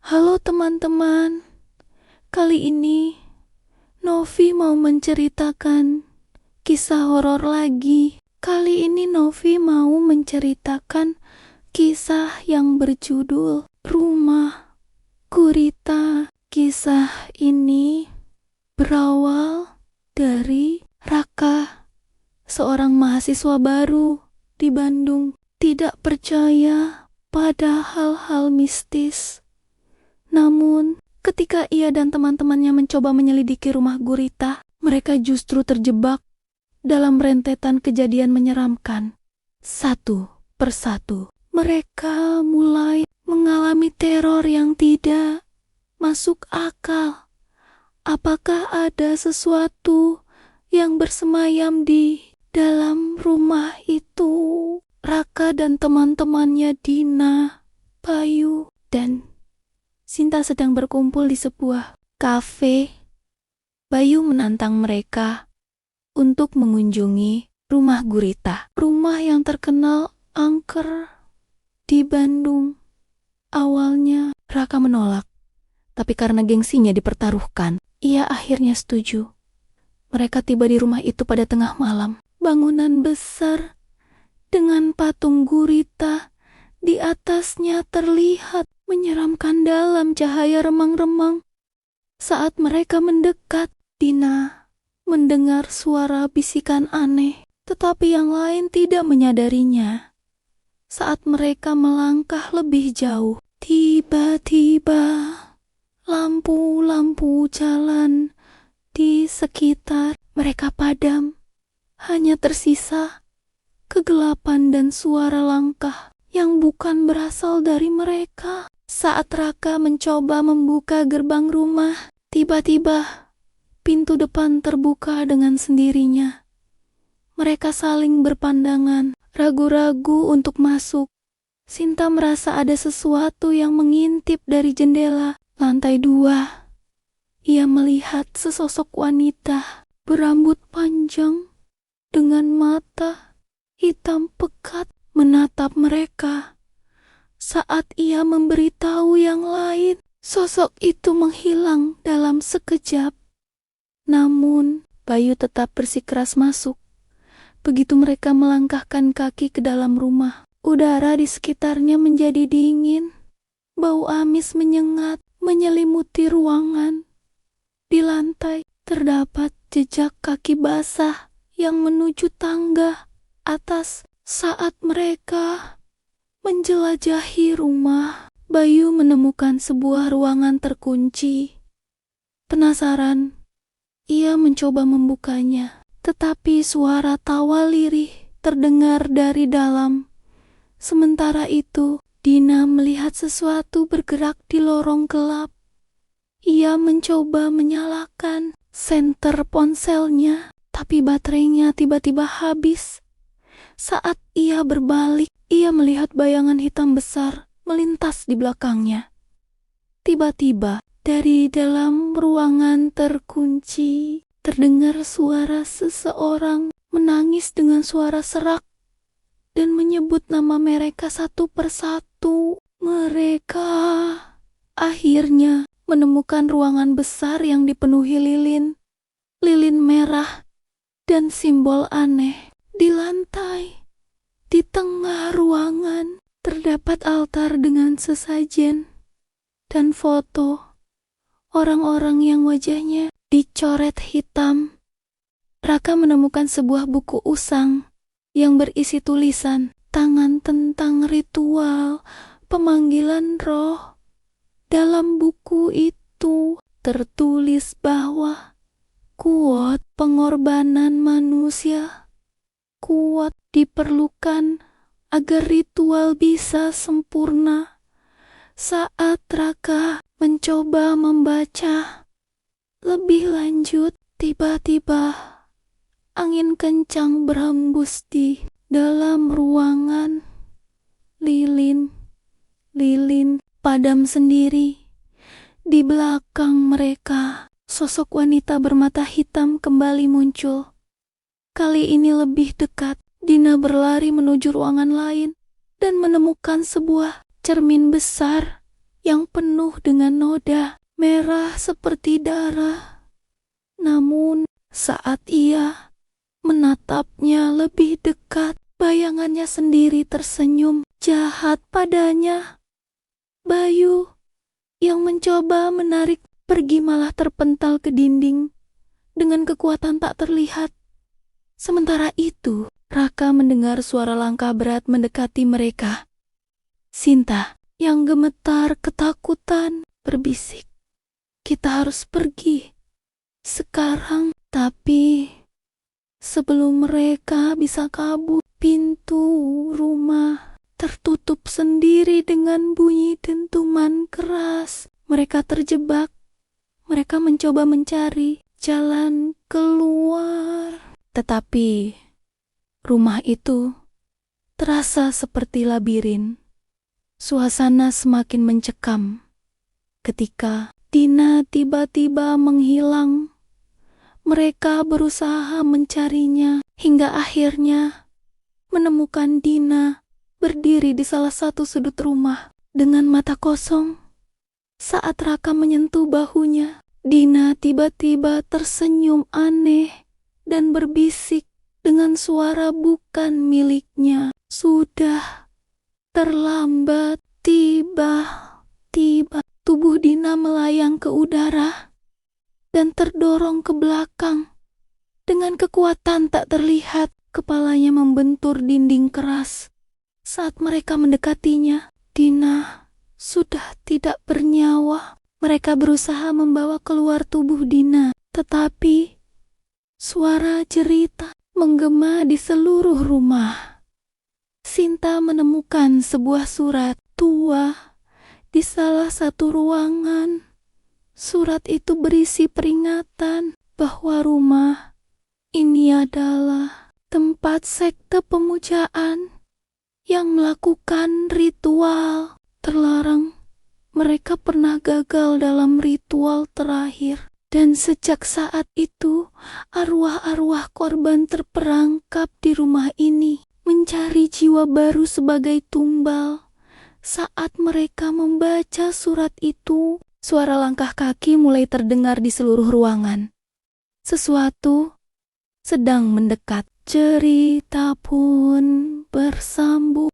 Halo teman-teman, kali ini Novi mau menceritakan kisah horor lagi. Kali ini Novi mau menceritakan kisah yang berjudul Rumah Gurita. Kisah ini berawal dari Raka, seorang mahasiswa baru di Bandung, tidak percaya pada hal-hal mistis. Namun, ketika ia dan teman-temannya mencoba menyelidiki rumah gurita, mereka justru terjebak dalam rentetan kejadian menyeramkan. Satu persatu, mereka mulai mengalami teror yang tidak masuk akal. Apakah ada sesuatu yang bersemayam di dalam rumah itu? Raka dan teman-temannya Dina, Bayu, dan Sinta sedang berkumpul di sebuah kafe. Bayu menantang mereka untuk mengunjungi rumah gurita, rumah yang terkenal angker di Bandung. Awalnya Raka menolak, tapi karena gengsinya dipertaruhkan, ia akhirnya setuju. Mereka tiba di rumah itu pada tengah malam. Bangunan besar dengan patung gurita di atasnya terlihat menyeramkan dalam cahaya remang-remang. Saat mereka mendekat, Dina mendengar suara bisikan aneh, tetapi yang lain tidak menyadarinya. Saat mereka melangkah lebih jauh, tiba-tiba lampu-lampu jalan di sekitar mereka padam. Hanya tersisa kegelapan dan suara langkah yang bukan berasal dari mereka. Saat Raka mencoba membuka gerbang rumah, tiba-tiba pintu depan terbuka dengan sendirinya. Mereka saling berpandangan, ragu-ragu untuk masuk. Sinta merasa ada sesuatu yang mengintip dari jendela lantai 2. Ia melihat sesosok wanita berambut panjang dengan mata hitam pekat menatap mereka. Saat ia memberitahu yang lain, sosok itu menghilang dalam sekejap. Namun, Bayu tetap bersikeras masuk. Begitu mereka melangkahkan kaki ke dalam rumah, udara di sekitarnya menjadi dingin. Bau amis menyengat, menyelimuti ruangan. Di lantai terdapat jejak kaki basah yang menuju tangga atas. Saat mereka menjelajahi rumah, Bayu menemukan sebuah ruangan terkunci. Penasaran, ia mencoba membukanya, tetapi suara tawa lirih terdengar dari dalam. Sementara itu, Dina melihat sesuatu bergerak di lorong gelap. Ia mencoba menyalakan senter ponselnya, tapi baterainya tiba-tiba habis. Saat ia berbalik, ia melihat bayangan hitam besar melintas di belakangnya. Tiba-tiba, dari dalam ruangan terkunci, terdengar suara seseorang menangis dengan suara serak dan menyebut nama mereka satu persatu. Mereka akhirnya menemukan ruangan besar yang dipenuhi lilin merah dan simbol aneh. Di lantai, di tengah ruangan, terdapat altar dengan sesajen dan foto orang-orang yang wajahnya dicoret hitam. Raka menemukan sebuah buku usang yang berisi tulisan tangan tentang ritual pemanggilan roh. Dalam buku itu tertulis bahwa kuat pengorbanan manusia kuat diperlukan agar ritual bisa sempurna. Saat Raka mencoba membaca lebih lanjut, tiba-tiba angin kencang berhembus di dalam ruangan. Lilin padam sendiri. Di belakang mereka, sosok wanita bermata hitam kembali muncul. Kali ini lebih dekat. Dina berlari menuju ruangan lain dan menemukan sebuah cermin besar yang penuh dengan noda merah seperti darah. Namun saat ia menatapnya lebih dekat, bayangannya sendiri tersenyum jahat padanya. Bayu yang mencoba menarik pergi malah terpental ke dinding dengan kekuatan tak terlihat. Sementara itu, Raka mendengar suara langkah berat mendekati mereka. Sinta yang gemetar ketakutan berbisik, "Kita harus pergi sekarang." Tapi sebelum mereka bisa kabur, pintu rumah tertutup sendiri dengan bunyi dentuman keras. Mereka terjebak. Mereka mencoba mencari jalan keluar. Tetapi rumah itu terasa seperti labirin. Suasana semakin mencekam ketika Dina tiba-tiba menghilang. Mereka berusaha mencarinya hingga akhirnya menemukan Dina berdiri di salah satu sudut rumah dengan mata kosong. Saat Raka menyentuh bahunya, Dina tiba-tiba tersenyum aneh dan berbisik dengan suara bukan miliknya. "Sudah terlambat." Tiba-tiba tubuh Dina melayang ke udara dan terdorong ke belakang. Dengan kekuatan tak terlihat, kepalanya membentur dinding keras. Saat mereka mendekatinya, Dina sudah tidak bernyawa. Mereka berusaha membawa keluar tubuh Dina, tetapi suara jerita menggema di seluruh rumah. Sinta menemukan sebuah surat tua di salah satu ruangan. Surat itu berisi peringatan bahwa rumah ini adalah tempat sekte pemujaan yang melakukan ritual terlarang. Mereka pernah gagal dalam ritual terakhir, dan sejak saat itu arwah-arwah korban terperangkap di rumah ini, mencari jiwa baru sebagai tumbal. Saat mereka membaca surat itu, suara langkah kaki mulai terdengar di seluruh ruangan. Sesuatu sedang mendekat. Cerita pun bersambung.